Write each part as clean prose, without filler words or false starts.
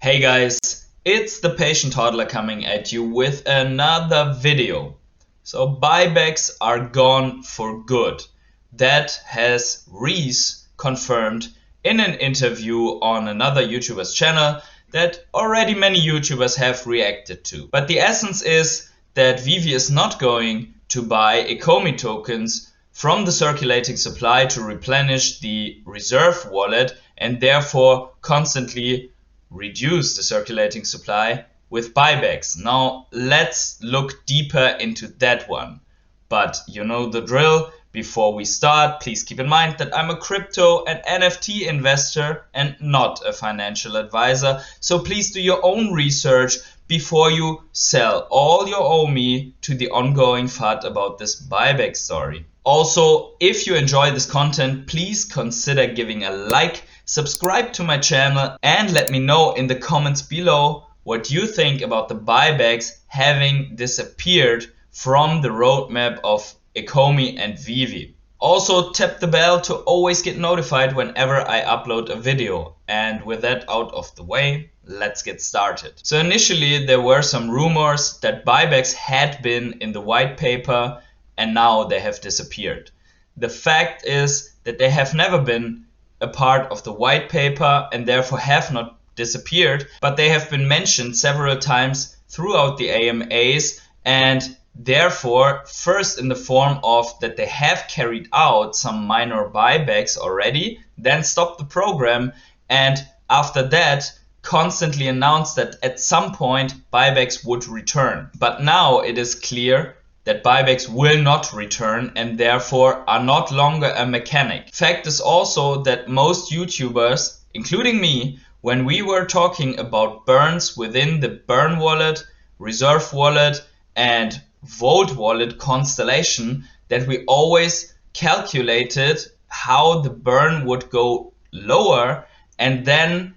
Hey guys, it's the patient hodler coming at you with another video. So buybacks are gone for good. That has Reese confirmed in an interview on another YouTuber's channel that already many YouTubers have reacted to. But the essence is that Veve is not going to buy Ecomi tokens from the circulating supply to replenish the reserve wallet and therefore constantly reduce the circulating supply with buybacks. Now let's look deeper into that one. But you know the drill. Before we start, please keep in mind that I'm a crypto and NFT investor and not a financial advisor. So please do your own research before you sell all your OMI to the ongoing FUD about this buyback story. Also, if you enjoy this content, please consider giving a like, subscribe to my channel, and let me know in the comments below what you think about the buybacks having disappeared from the roadmap of Ecomi and Veve. Also, tap the bell to always get notified whenever I upload a video. And with that out of the way, let's get started. So initially there were some rumors that buybacks had been in the white paper and now they have disappeared. The fact is that they have never been a part of the white paper and therefore have not disappeared, but they have been mentioned several times throughout the AMAs, and therefore first in the form of that they have carried out some minor buybacks already, then stopped the program, and after that constantly announced that at some point buybacks would return. But now it is clear that buybacks will not return and therefore are not longer a mechanic. Fact is also that most YouTubers, including me, when we were talking about burns within the burn wallet, reserve wallet and Vault wallet constellation, that we always calculated how the burn would go lower and then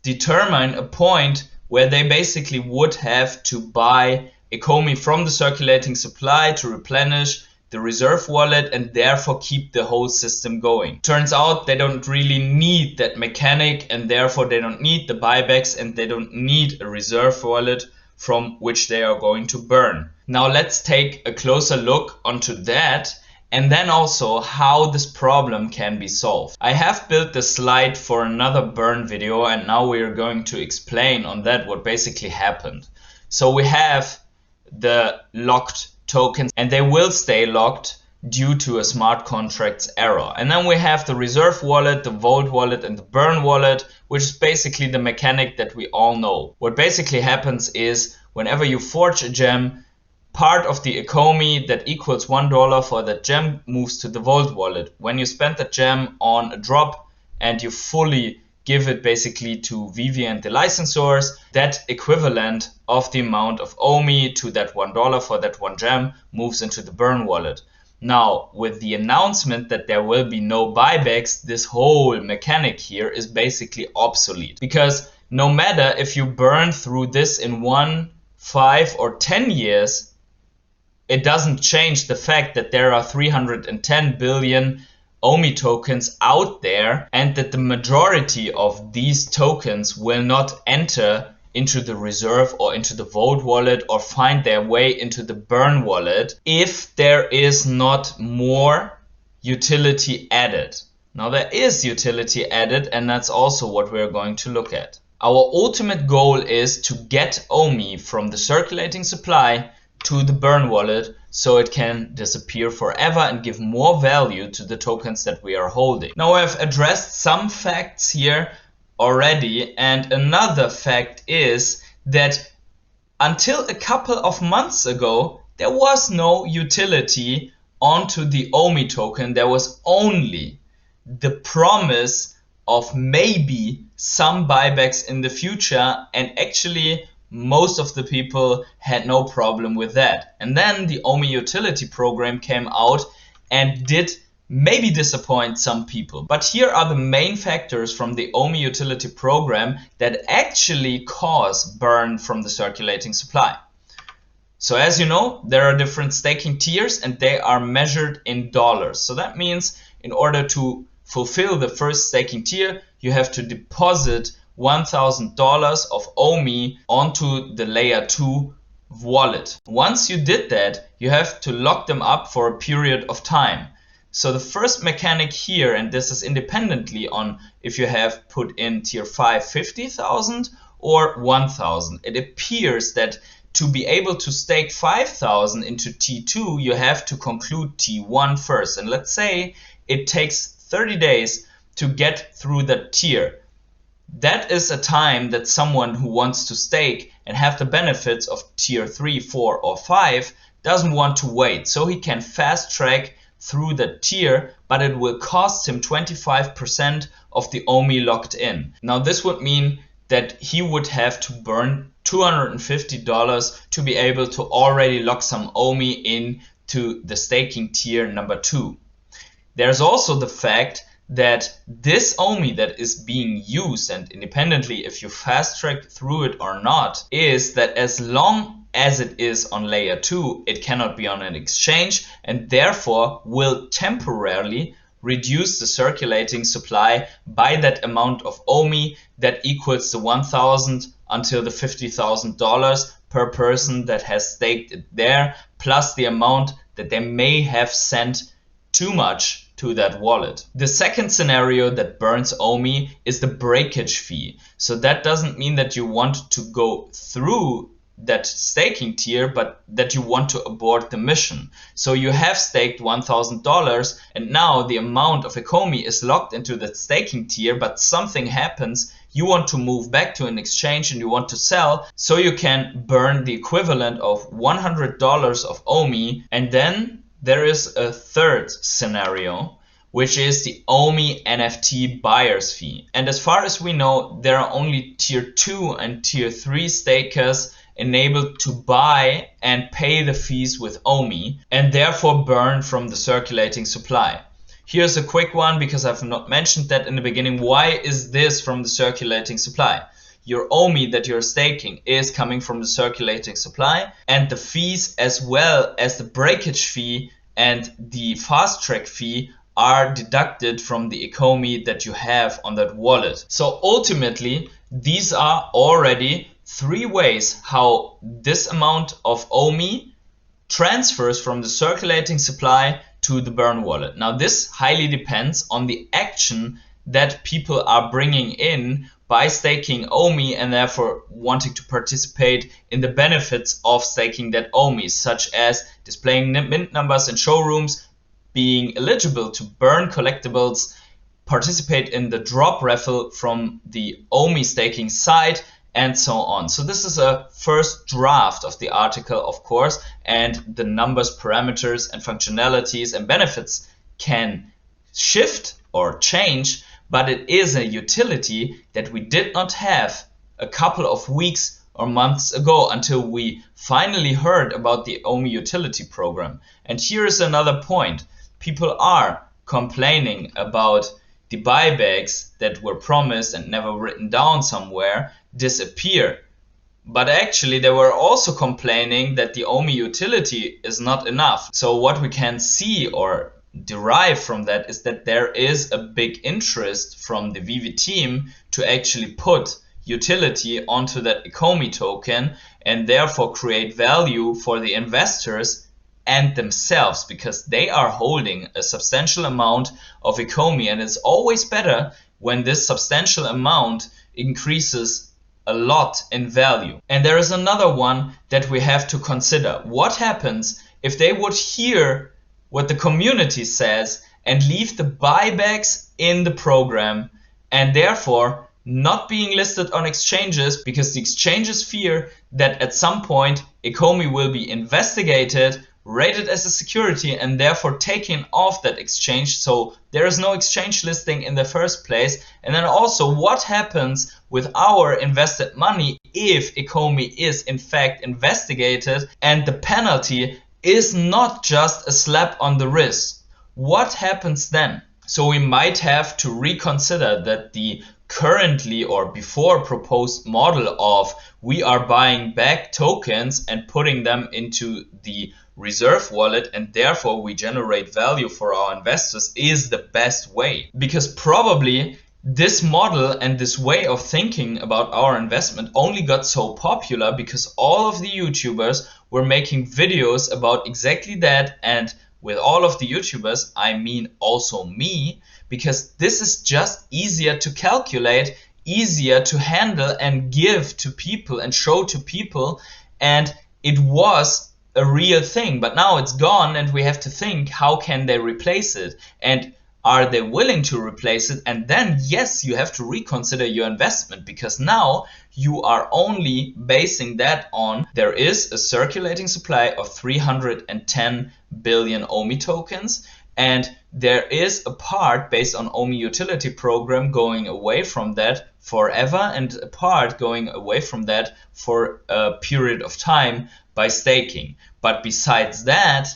determine a point where they basically would have to buy Ecomi from the circulating supply to replenish the reserve wallet and therefore keep the whole system going. Turns out they don't really need that mechanic and therefore they don't need the buybacks and they don't need a reserve wallet from which they are going to burn. Now let's take a closer look onto that and then also how this problem can be solved. I have built the slide for another burn video and now we are going to explain on that what basically happened. So we have the locked tokens and they will stay locked due to a smart contracts error. And then we have the reserve wallet, the Vault wallet and the burn wallet, which is basically the mechanic that we all know. What basically happens is whenever you forge a gem, part of the Ecomi that equals $1 for that gem moves to the Vault wallet. When you spend the gem on a drop and you fully give it basically to Veve and the licensors, that equivalent of the amount of OMI to that $1 for that one gem moves into the burn wallet. Now, with the announcement that there will be no buybacks, this whole mechanic here is basically obsolete. Because no matter if you burn through this in 1, 5 or 10 years, it doesn't change the fact that there are 310 billion OMI tokens out there and that the majority of these tokens will not enter into the reserve or into the Vault wallet or find their way into the burn wallet if there is not more utility added. Now there is utility added and that's also what we're going to look at. Our ultimate goal is to get OMI from the circulating supply to the burn wallet so it can disappear forever and give more value to the tokens that we are holding. Now I've addressed some facts here already, and another fact is that until a couple of months ago there was no utility onto the OMI token. There was only the promise of maybe some buybacks in the future, and actually most of the people had no problem with that. And then the OMI utility program came out and did maybe disappoint some people. But here are the main factors from the OMI utility program that actually cause burn from the circulating supply. So as you know, there are different staking tiers and they are measured in dollars. So that means in order to fulfill the first staking tier, you have to deposit $1,000 of OMI onto the layer 2 wallet. Once you did that, you have to lock them up for a period of time. So the first mechanic here, and this is independently on if you have put in tier 5 50,000 or 1,000. It appears that to be able to stake 5,000 into T2, you have to conclude T1 first. And let's say it takes 30 days to get through that tier. That is a time that someone who wants to stake and have the benefits of tier 3, 4 or 5 doesn't want to wait. So he can fast track through the tier, but it will cost him 25% of the OMI locked in. Now this would mean that he would have to burn $250 to be able to already lock some OMI into the staking tier number 2. There's also the fact that this OMI that is being used, and independently if you fast track through it or not, is that as long as it is on layer 2, it cannot be on an exchange and therefore will temporarily reduce the circulating supply by that amount of OMI that equals the 1,000 until the $50,000 per person that has staked it there, plus the amount that they may have sent too much to that wallet. The second scenario that burns OMI is the breakage fee. So that doesn't mean that you want to go through that staking tier, but that you want to abort the mission. So you have staked $1,000 and now the amount of Ecomi is locked into that staking tier, but something happens, you want to move back to an exchange and you want to sell, so you can burn the equivalent of $100 of OMI. And then there is a third scenario, which is the OMI NFT buyer's fee. And as far as we know, there are only tier 2 and tier 3 stakers enabled to buy and pay the fees with OMI and therefore burn from the circulating supply. Here's a quick one because I've not mentioned that in the beginning. Why is this from the circulating supply? Your OMI that you're staking is coming from the circulating supply, and the fees as well as the breakage fee and the fast track fee are deducted from the Ecomi that you have on that wallet. So ultimately, these are already 3 ways how this amount of OMI transfers from the circulating supply to the burn wallet. Now this highly depends on the action that people are bringing in by staking OMI and therefore wanting to participate in the benefits of staking that OMI, such as displaying mint numbers in showrooms, being eligible to burn collectibles, participate in the drop raffle from the OMI staking site, and so on. So this is a first draft of the article, of course, and the numbers, parameters, and functionalities and benefits can shift or change, but it is a utility that we did not have a couple of weeks or months ago until we finally heard about the OMI utility program. And here is another point. People are complaining about the buybacks that were promised and never written down somewhere disappear. But actually they were also complaining that the OMI utility is not enough. So what we can see or derive from that is that there is a big interest from the Veve team to actually put utility onto that Ecomi token and therefore create value for the investors and themselves, because they are holding a substantial amount of Ecomi, and it's always better when this substantial amount increases a lot in value. And there is another one that we have to consider. What happens if they would hear what the community says and leave the buybacks in the program and therefore not being listed on exchanges, because the exchanges fear that at some point Ecomi will be investigated, rated as a security, and therefore taken off that exchange, so there is no exchange listing in the first place. And then also, what happens with our invested money if Ecomi is in fact investigated and the penalty is not just a slap on the wrist? What happens then? So we might have to reconsider that the currently or before proposed model of we are buying back tokens and putting them into the reserve wallet and therefore we generate value for our investors is the best way, because probably this model and this way of thinking about our investment only got so popular because all of the YouTubers were making videos about exactly that. And with all of the YouTubers, I mean also me, because this is just easier to calculate, easier to handle and give to people and show to people. And it was a real thing, but now it's gone and we have to think, how can they replace it? And are they willing to replace it? And then, yes, you have to reconsider your investment, because now you are only basing that on there is a circulating supply of 310 billion OMI tokens, and there is a part based on OMI utility program going away from that forever, and a part going away from that for a period of time by staking. But besides that,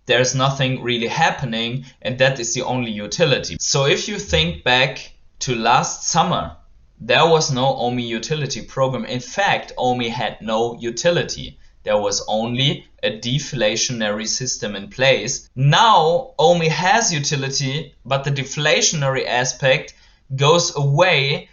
there's nothing really happening, and that is the only utility. So if you think back to last summer, there was no OMI utility program. In fact, OMI had no utility. There was only a deflationary system in place. Now OMI has utility, but the deflationary aspect goes away,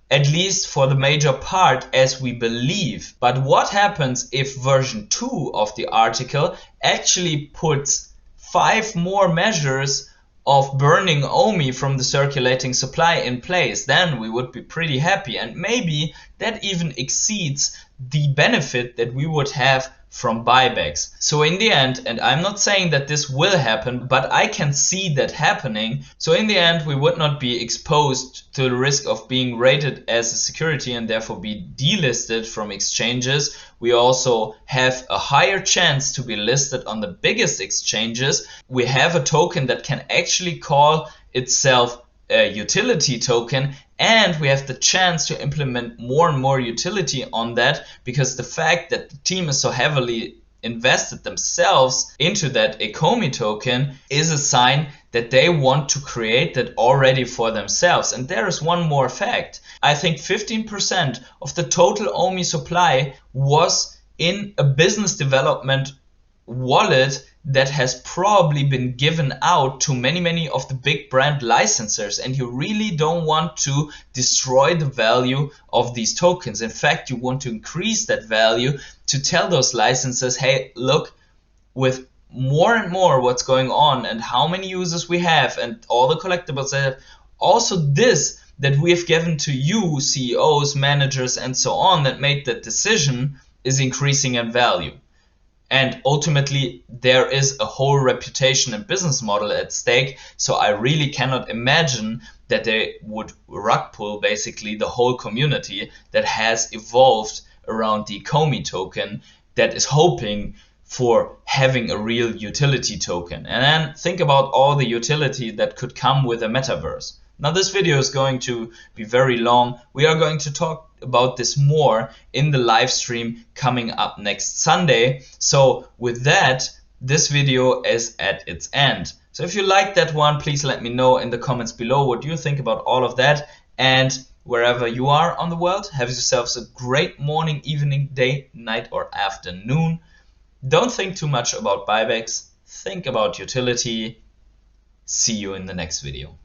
at least for the major part, as we believe. But what happens if version 2 of the article actually puts 5 more measures of burning OMI from the circulating supply in place? Then we would be pretty happy, and maybe that even exceeds the benefit that we would have from buybacks. So in the end, and I'm not saying that this will happen, but I can see that happening. So in the end, we would not be exposed to the risk of being rated as a security and therefore be delisted from exchanges. We also have a higher chance to be listed on the biggest exchanges. We have a token that can actually call itself a utility token, and we have the chance to implement more and more utility on that, because the fact that the team is so heavily invested themselves into that Ecomi token is a sign that they want to create that already for themselves. And there is one more fact. I think 15% of the total OMI supply was in a business development wallet that has probably been given out to many of the big brand licensors, and you really don't want to destroy the value of these tokens. In fact, you want to increase that value to tell those licensors, hey, look, with more and more what's going on and how many users we have and all the collectibles that have, also this that we have given to you, CEOs, managers, and so on, that made that decision, is increasing in value. And ultimately, there is a whole reputation and business model at stake. So I really cannot imagine that they would rug pull basically the whole community that has evolved around the Ecomi token, that is hoping for having a real utility token. And then think about all the utility that could come with a metaverse. Now this video is going to be very long. We are going to talk about this more in the live stream coming up next Sunday. So with that, this video is at its end. So if you like that one, please let me know in the comments below what you think about all of that. And wherever you are on the world, have yourselves a great morning, evening, day, night, or afternoon. Don't think too much about buybacks. Think about utility. See you in the next video.